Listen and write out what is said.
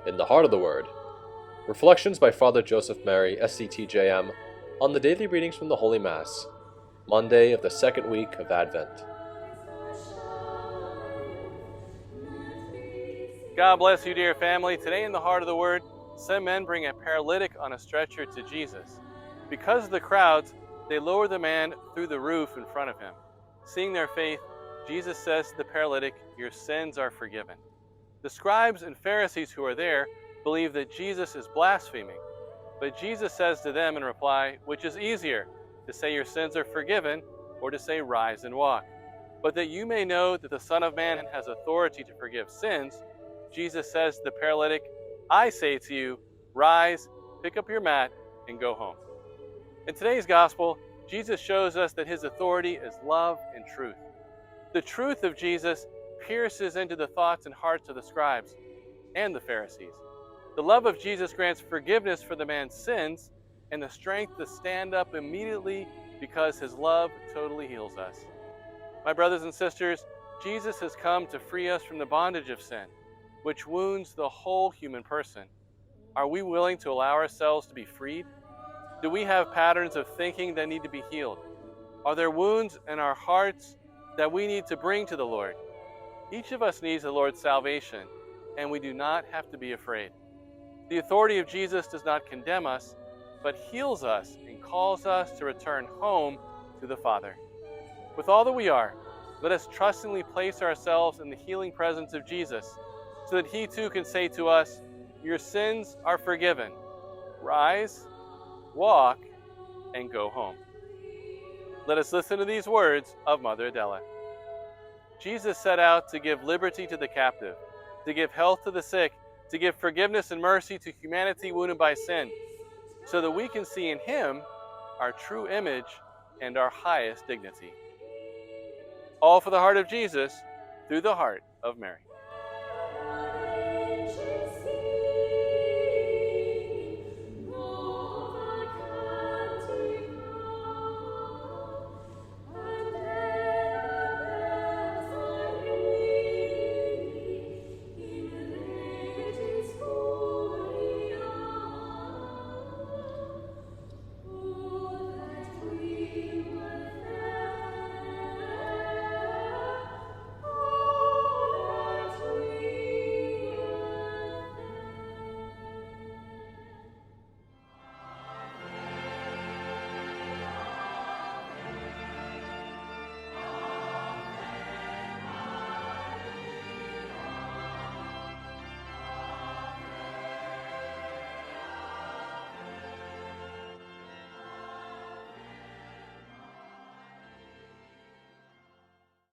In the Heart of the Word. Reflections by Father Joseph Mary, SCTJM, on the daily readings from the Holy Mass, Monday of the second week of Advent. God bless you, dear family. Today in the Heart of the Word, some men bring a paralytic on a stretcher to Jesus. Because of the crowds, they lower the man through the roof in front of him. Seeing their faith, Jesus says to the paralytic, "Your sins are forgiven." The scribes and Pharisees who are there believe that Jesus is blaspheming. But Jesus says to them in reply, which is easier, to say your sins are forgiven or to say rise and walk? But that you may know that the Son of Man has authority to forgive sins, Jesus says to the paralytic, I say to you, rise, pick up your mat, and go home. In today's gospel, Jesus shows us that his authority is love and truth. The truth of Jesus pierces into the thoughts and hearts of the scribes and the Pharisees. The love of Jesus grants forgiveness for the man's sins and the strength to stand up immediately because his love totally heals us. My brothers and sisters, Jesus has come to free us from the bondage of sin, which wounds the whole human person. Are we willing to allow ourselves to be freed? Do we have patterns of thinking that need to be healed? Are there wounds in our hearts that we need to bring to the Lord? Each of us needs the Lord's salvation, and we do not have to be afraid. The authority of Jesus does not condemn us, but heals us and calls us to return home to the Father. With all that we are, let us trustingly place ourselves in the healing presence of Jesus, so that he too can say to us, your sins are forgiven. Rise, walk, and go home. Let us listen to these words of Mother Adela. Jesus set out to give liberty to the captive, to give health to the sick, to give forgiveness and mercy to humanity wounded by sin, so that we can see in him our true image and our highest dignity. All for the heart of Jesus, through the heart of Mary.